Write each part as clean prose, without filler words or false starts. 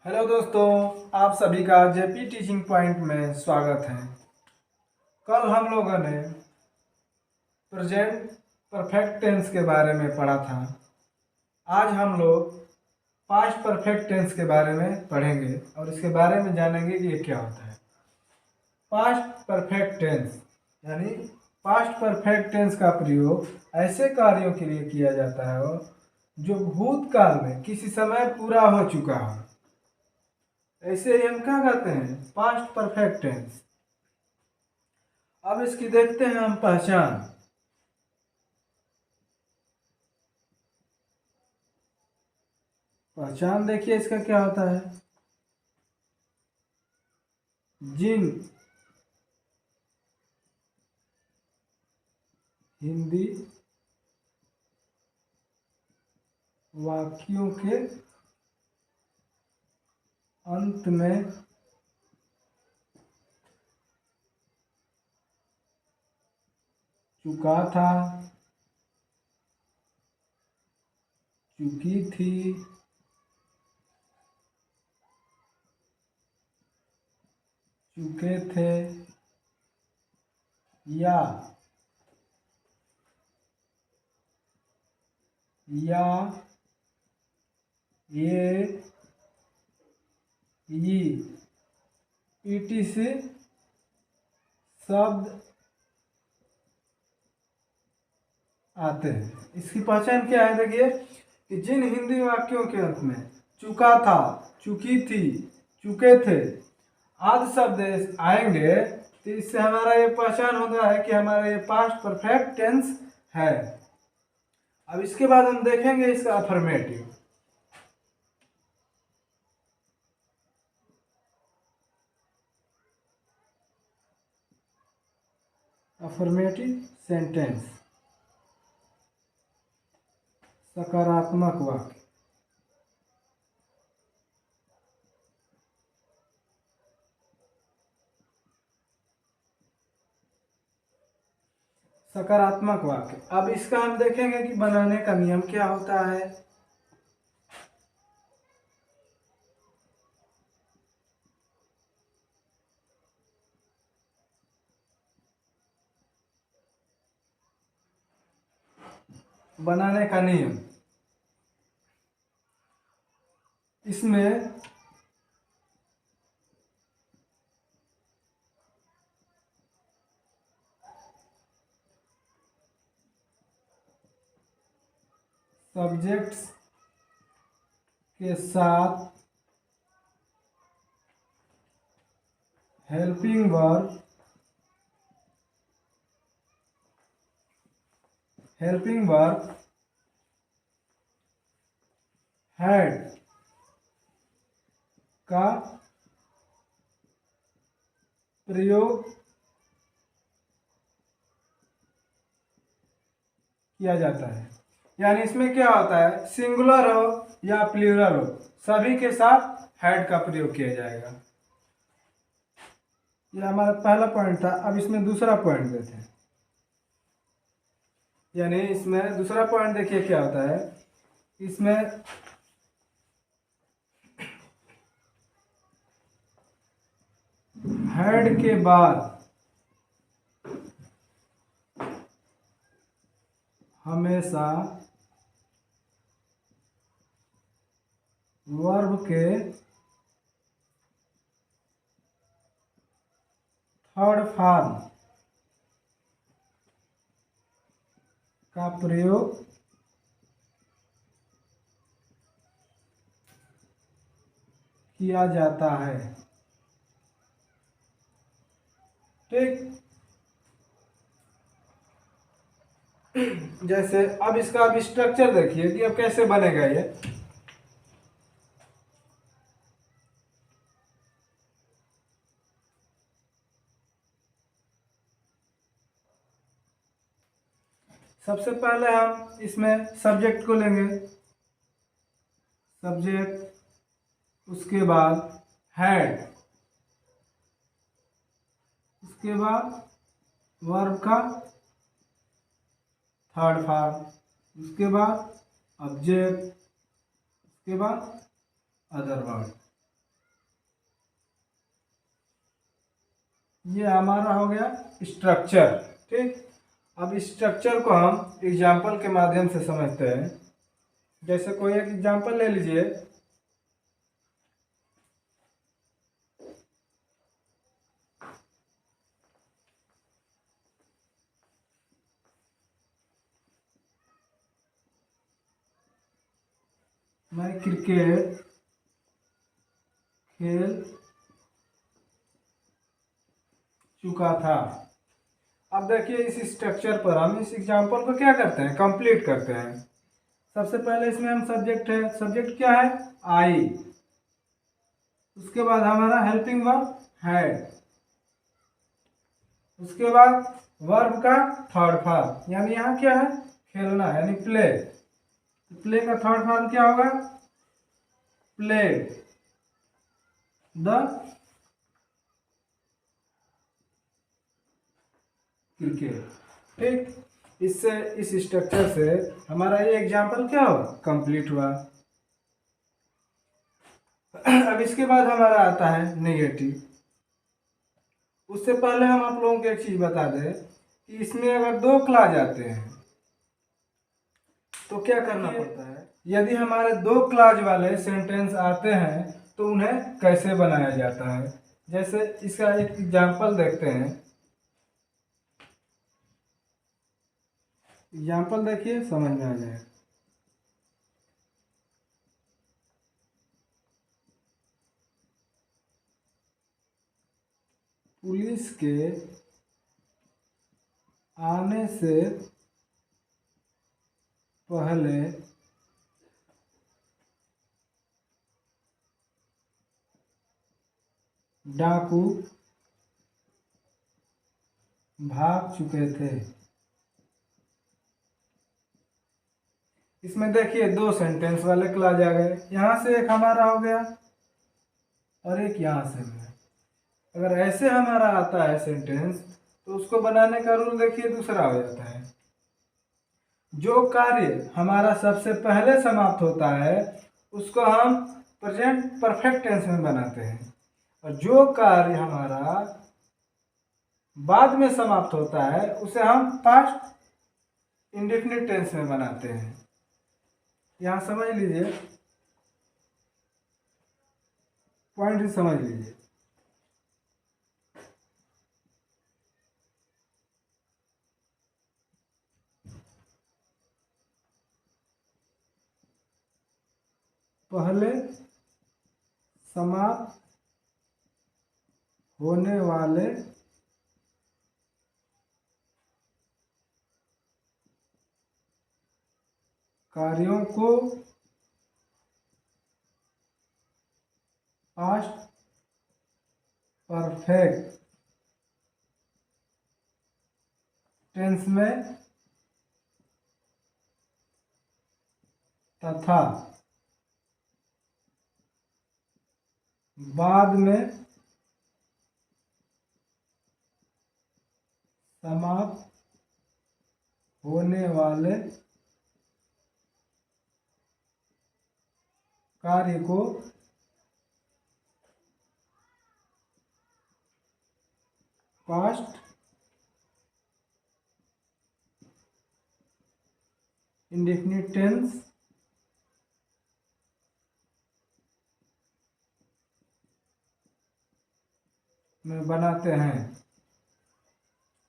Hello दोस्तों, आप सभी का जेपी टीचिंग पॉइंट में स्वागत है। कल हम लोगों ने प्रेजेंट परफेक्ट टेंस के बारे में पढ़ा था। आज हम लोग पास्ट परफेक्ट टेंस के बारे में पढ़ेंगे और इसके बारे में जानेंगे कि ये क्या होता है। पास्ट परफेक्ट टेंस यानी पास्ट परफेक्ट टेंस का प्रयोग ऐसे कार्यों के लिए किया जाता है जो भूतकाल में किसी समय पूरा हो चुका हो। ऐसे ही हम क्या कहते हैं, पास्ट परफेक्ट टेंस। अब इसकी देखते हैं हम पहचान। पहचान देखिए इसका क्या होता है। जिन हिंदी वाक्यों के अंत में चुका था, चुकी थी, चुके थे या ये ईटीसी शब्द आते हैं। इसकी पहचान क्या है, देखिए कि जिन हिंदी वाक्यों के अंत में चुका था, चुकी थी, चुके थे आदि शब्द आएंगे तो इससे हमारा ये पहचान होता है कि हमारा ये पास्ट परफेक्ट टेंस है। अब इसके बाद हम देखेंगे इसका अफर्मेटिव। अफर्मेटिव सेंटेंस सकारात्मक वाक्य। सकारात्मक वाक्य। अब इसका हम देखेंगे कि बनाने का नियम क्या होता है। बनाने का नियम, इसमें सब्जेक्ट्स के साथ हेल्पिंग वर्ब हैड का प्रयोग किया जाता है। यानी इसमें क्या होता है, सिंगुलर हो या प्लूरल हो, सभी के साथ हैड का प्रयोग किया जाएगा। ये हमारा पहला पॉइंट था। अब इसमें दूसरा पॉइंट देते हैं। यानी इसमें दूसरा पॉइंट देखिए क्या होता है। इसमें हैड के बाद हमेशा वर्ब के थर्ड फॉर्म का प्रयोग किया जाता है। ठीक, जैसे अब इसका अब स्ट्रक्चर देखिए कि अब कैसे बनेगा ये। सबसे पहले हम इसमें सब्जेक्ट को लेंगे, सब्जेक्ट, उसके बाद हैड, उसके बाद वर्ब का थर्ड फॉर्म, उसके बाद ऑब्जेक्ट, उसके बाद अदर वर्ड। ये हमारा हो गया स्ट्रक्चर। ठीक, अब स्ट्रक्चर को हम एग्जाम्पल के माध्यम से समझते हैं। जैसे कोई एक एग्जाम्पल ले लीजिए। मैं क्रिकेट खेल चुका था। अब देखिए इस स्ट्रक्चर पर हम इस एग्जाम्पल को क्या करते हैं, कंप्लीट करते हैं। सबसे पहले इसमें हम सब्जेक्ट है, सब्जेक्ट क्या है, आई। उसके बाद हमारा हेल्पिंग वर्ब हैड। उसके बाद वर्ब का थर्ड फॉर्म, यानी यहाँ क्या है, खेलना यानी प्ले। प्ले का थर्ड फॉर्म क्या होगा, प्लेड द क्रिकेट। ठीक, इससे इस स्ट्रक्चर से हमारा ये एग्जाम्पल क्या हुआ, कंप्लीट हुआ। अब इसके बाद हमारा आता है नेगेटिव। उससे पहले हम आप लोगों को एक चीज बता दें कि इसमें अगर दो क्लास आते हैं तो क्या करना पड़ता है। यदि हमारे दो क्लास वाले सेंटेंस आते हैं तो उन्हें कैसे बनाया जाता है। जैसे इसका एक एग्जाम्पल देखते हैं। एग्जाम्पल देखिए, समझ में आ जाए। पुलिस के आने से पहले डाकू भाग चुके थे। इसमें देखिए दो सेंटेंस वाले क्लॉज आ गए, यहां से एक हमारा हो गया और एक यहां से हो गया। अगर ऐसे हमारा आता है सेंटेंस तो उसको बनाने का रूल देखिए दूसरा हो जाता है। जो कार्य हमारा सबसे पहले समाप्त होता है उसको हम प्रेजेंट परफेक्ट टेंस में बनाते हैं, और जो कार्य हमारा बाद में समाप्त होता है उसे हम पास्ट इंडेफिनिट टेंस में बनाते हैं। यहां समझ लीजिए, पॉइंट समझ लीजिए। पहले समाप्त होने वाले कार्यों को पास्ट परफेक्ट टेंस में तथा बाद में समाप्त होने वाले कार्य को पास्ट इंडेफिनिट टेंस में बनाते हैं।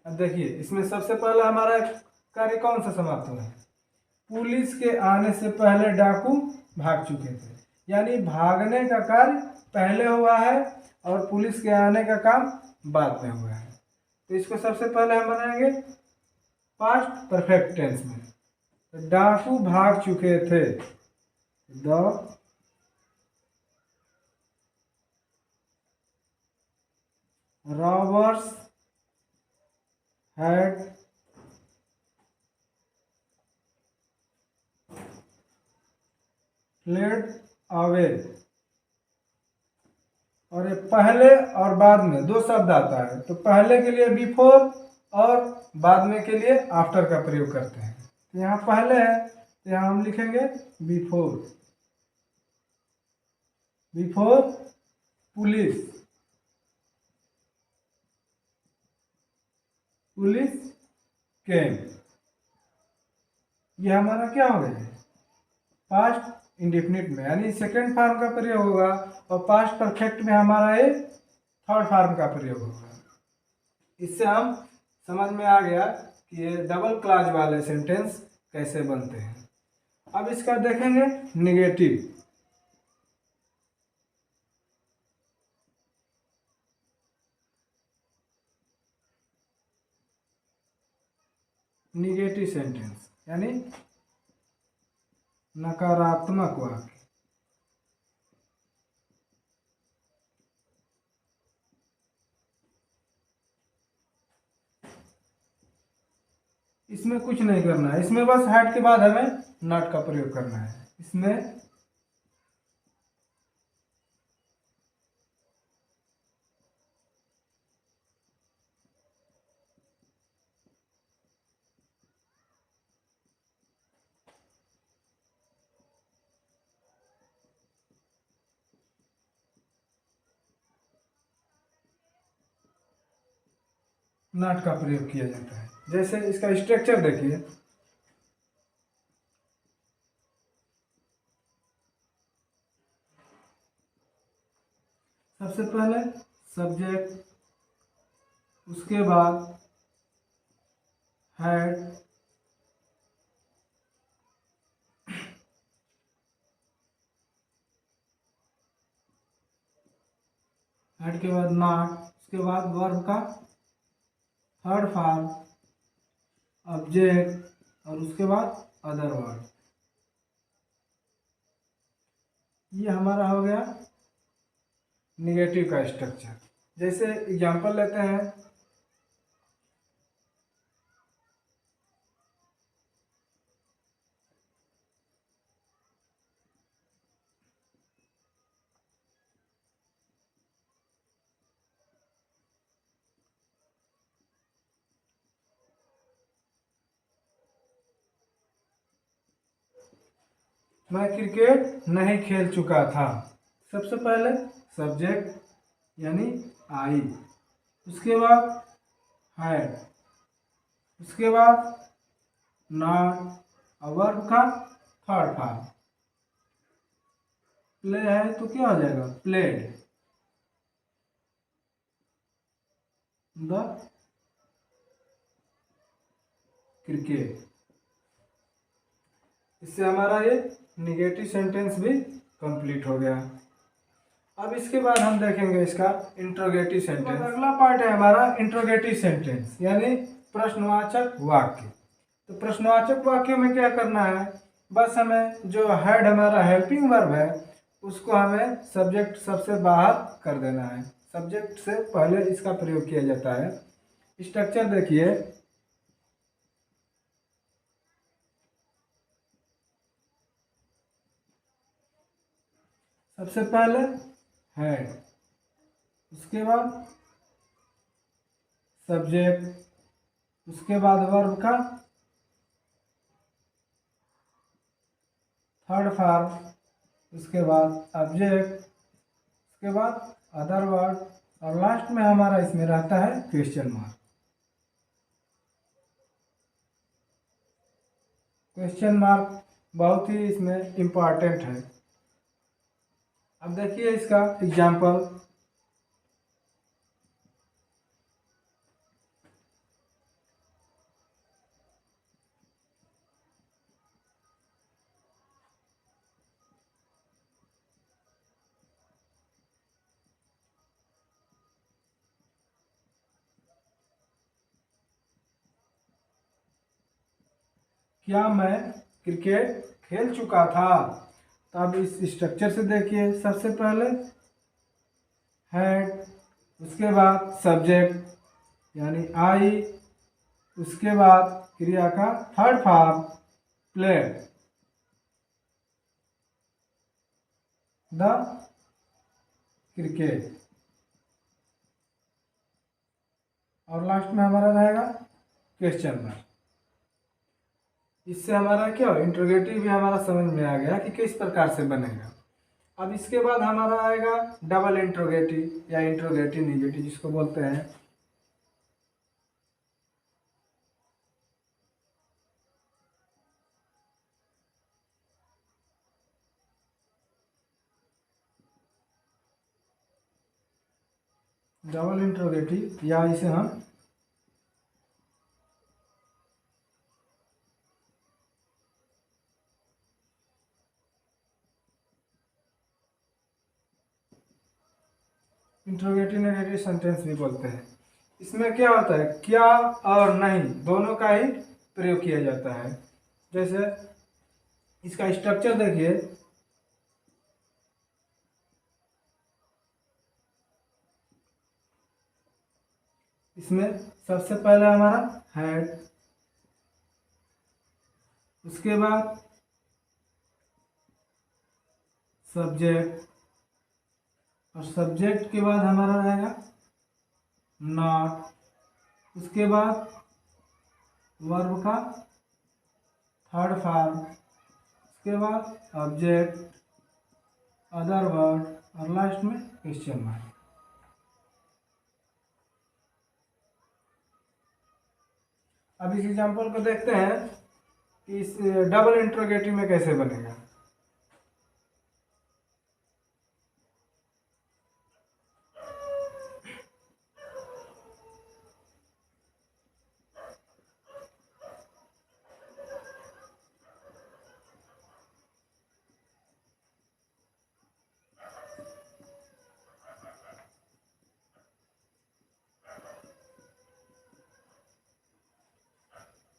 अब देखिए इसमें सबसे पहला हमारा कार्य कौन सा समाप्त हुआ है, पुलिस के आने से पहले डाकू भाग चुके थे, यानी भागने का कार्य पहले हुआ है और पुलिस के आने का काम बाद में हुआ है। तो इसको सबसे पहले हम बनाएंगे पास्ट परफेक्ट टेंस में। तो डाकू भाग चुके थे, the robbers had fled away. और ये पहले और बाद में दो शब्द आता है, तो पहले के लिए बिफोर और बाद में के लिए आफ्टर का प्रयोग करते हैं। तो यहाँ पहले है तो यहाँ हम लिखेंगे बिफोर। बिफोर पुलिस पुलिस केम। ये हमारा क्या हो गया, पास्ट इंडेफिनिट में, यानी सेकंड फॉर्म का प्रयोग होगा, और पास्ट परफेक्ट में हमारा ये थर्ड फॉर्म का प्रयोग होगा। इससे हम समझ में आ गया कि ये डबल क्लॉज वाले सेंटेंस कैसे बनते हैं। अब इसका देखेंगे निगेटिव। निगेटिव सेंटेंस यानी नकारात्मक वाक्य। इसमें कुछ नहीं करना है, इसमें बस हैड के बाद हमें नॉट का प्रयोग करना है। इसमें नॉट का प्रयोग किया जाता है। जैसे इसका स्ट्रक्चर देखिए, सबसे पहले सब्जेक्ट, उसके बाद हैड, हैड के बाद नॉट, उसके बाद वर्ब का थर्ड फॉर्म ऑब्जेक्ट, और उसके बाद अदर वर्ड। ये हमारा हो गया निगेटिव का स्ट्रक्चर। जैसे एग्जांपल लेते हैं, मैं क्रिकेट नहीं खेल चुका था। सबसे पहले सब्जेक्ट यानी आई, उसके बाद हैड, उसके बाद नॉट, और वर्ब का थर्ड फॉर्म। प्ले है तो क्या हो जाएगा, प्लेड द क्रिकेट। इससे हमारा ये निगेटिव सेंटेंस भी कंप्लीट हो गया। अब इसके बाद हम देखेंगे इसका इंट्रोगेटिव सेंटेंस। अगला पार्ट है हमारा इंट्रोगेटिव सेंटेंस यानी प्रश्नवाचक वाक्य। तो प्रश्नवाचक वाक्यों में क्या करना है, बस हमें जो हेड हमारा हेल्पिंग वर्ब है उसको हमें सब्जेक्ट सबसे बाहर कर देना है। सब्जेक्ट से पहले इसका प्रयोग किया जाता है। स्ट्रक्चर देखिए, सबसे पहले हेड, उसके बाद सब्जेक्ट, उसके बाद वर्ब का थर्ड फॉर्म, उसके बाद ऑब्जेक्ट, उसके बाद अदर वर्ड, और लास्ट में हमारा इसमें रहता है क्वेश्चन मार्क। क्वेश्चन मार्क बहुत ही इसमें इम्पॉर्टेंट है। अब देखिए इसका एग्जाम्पल, क्या मैं क्रिकेट खेल चुका था। तो अब इस स्ट्रक्चर से देखिए, सबसे पहले हेड, उसके बाद सब्जेक्ट यानी आई, उसके बाद क्रिया का third form play the cricket, और लास्ट में हमारा रहेगा क्वेश्चन मार्क। इससे हमारा क्या हो, इंट्रोगेटिव भी हमारा समझ में आ गया कि किस प्रकार से बनेगा। अब इसके बाद हमारा आएगा डबल इंट्रोगेटिव या इंट्रोगेटिव निगेटिव जिसको बोलते हैं। डबल इंट्रोगेटिव, या इसे हम इंट्रोगेटिव नेगेटिव सेंटेंस भी बोलते हैं। इसमें क्या होता है, क्या और नहीं दोनों का ही प्रयोग किया जाता है। जैसे इसका स्ट्रक्चर देखिए, इसमें सबसे पहले हमारा हैड, उसके बाद सब्जेक्ट, और सब्जेक्ट के बाद हमारा रहेगा नॉट, उसके बाद वर्ब का थर्ड फॉर्म, उसके बाद ऑब्जेक्ट, अदर वर्ड, और लास्ट में क्वेश्चन मार्क। अब इस एग्जांपल को देखते हैं कि इस डबल इंट्रोगेटिव में कैसे बनेगा।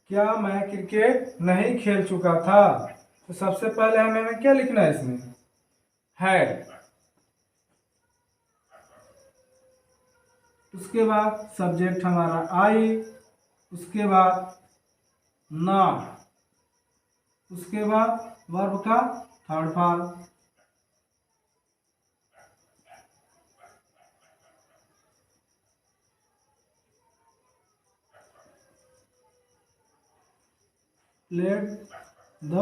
क्या मैं क्रिकेट नहीं खेल चुका था? तो सबसे पहले हमें क्या लिखना है इसमें, हैड, उसके बाद सब्जेक्ट हमारा आई, उसके बाद नॉट, उसके बाद वर्ब का third form, played the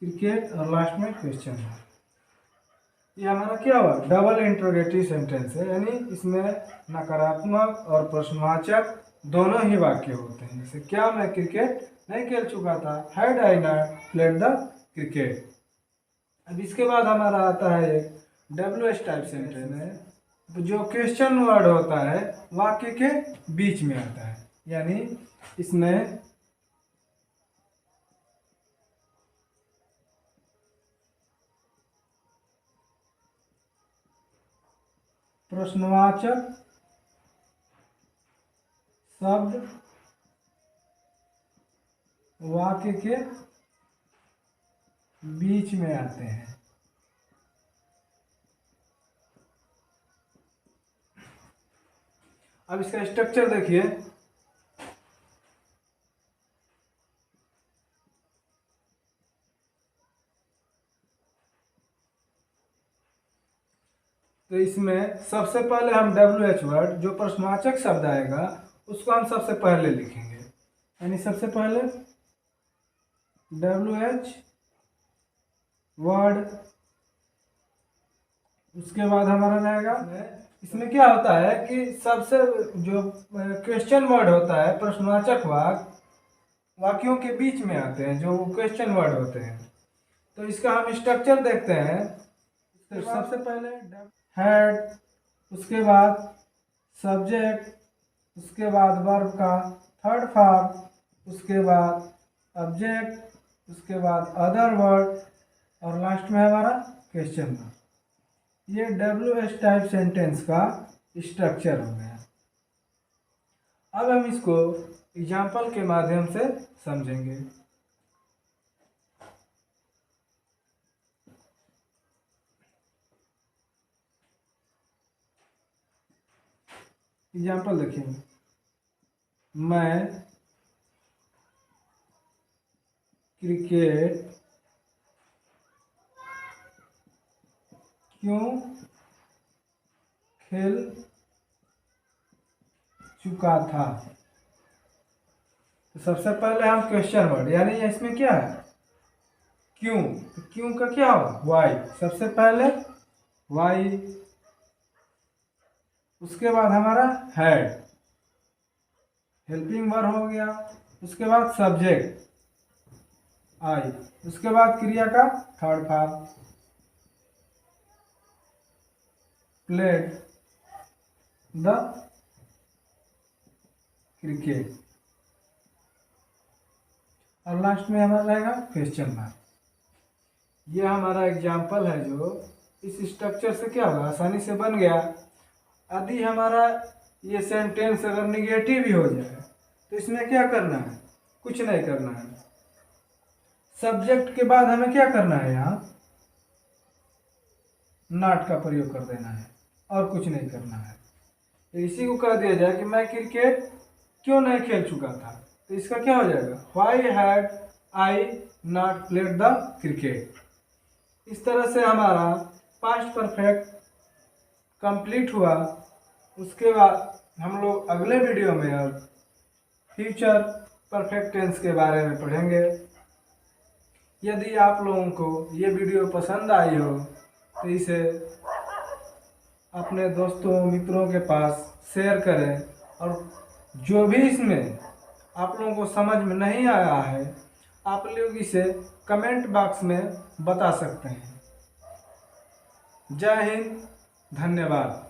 cricket, और लास्ट में क्वेश्चन है। ये हमारा क्या हुआ, डबल इंट्रोगेटिव सेंटेंस है, यानी इसमें नकारात्मक और प्रश्नवाचक दोनों ही वाक्य होते हैं। जैसे क्या मैं क्रिकेट नहीं खेल चुका था, had I not played the cricket. अब इसके बाद हमारा आता है एक WH टाइप सेंटेंस है, जो क्वेश्चन वर्ड होता है वाक्य के बीच में आता है, यानी इसमें प्रश्नवाचक शब्द वाक्य के बीच में आते हैं। अब इसका स्ट्रक्चर देखिए, तो इसमें सबसे पहले हम WH वर्ड, जो प्रश्नवाचक शब्द आएगा उसको हम सबसे पहले लिखेंगे, यानी सबसे पहले WH वर्ड, उसके बाद हमारा रहेगा, इसमें क्या होता है कि सबसे जो क्वेश्चन वर्ड होता है, प्रश्नवाचक वाक्यों के बीच में आते हैं जो क्वेश्चन वर्ड होते हैं। तो इसका हम स्ट्रक्चर देखते हैं। तो सबसे पहले हैड, उसके बाद सब्जेक्ट, उसके बाद वर्ब का थर्ड फॉर्म, उसके बाद ऑब्जेक्ट, उसके बाद अदर वर्ड, और लास्ट में हमारा क्वेश्चन मार्क। ये WH टाइप सेंटेंस का स्ट्रक्चर हो गया। अब हम इसको एग्जाम्पल के माध्यम से समझेंगे। एग्जाम्पल देखिए, मैं क्रिकेट क्यों खेल चुका था। तो सबसे पहले हम क्वेश्चन वर्ड, यानी इसमें क्या है, क्यों, तो क्यों का क्या होगा, वाई, सबसे पहले वाई, उसके बाद हमारा हैड, हेल्पिंग वर्ब हो गया, उसके बाद सब्जेक्ट आई, उसके बाद क्रिया का third form, played the cricket, और लास्ट में हमारा रहेगा क्वेश्चन मार्क। ये हमारा एग्जाम्पल है जो इस स्ट्रक्चर से क्या होगा, आसानी से बन गया। यदि हमारा ये सेंटेंस अगर निगेटिव ही हो जाए तो इसमें क्या करना है, कुछ नहीं करना है। सब्जेक्ट के बाद हमें क्या करना है, यहाँ नॉट का प्रयोग कर देना है और कुछ नहीं करना है। तो इसी को कह दिया जाए कि मैं क्रिकेट क्यों नहीं खेल चुका था, तो इसका क्या हो जाएगा, why had I not played the cricket. इस तरह से हमारा पास्ट परफेक्ट कंप्लीट हुआ। उसके बाद हम लोग अगले वीडियो में अब फ्यूचर परफेक्ट टेंस के बारे में पढ़ेंगे। यदि आप लोगों को ये वीडियो पसंद आई हो तो इसे अपने दोस्तों मित्रों के पास शेयर करें, और जो भी इसमें आप लोगों को समझ में नहीं आया है आप लोग इसे कमेंट बॉक्स में बता सकते हैं। जय हिंद, धन्यवाद।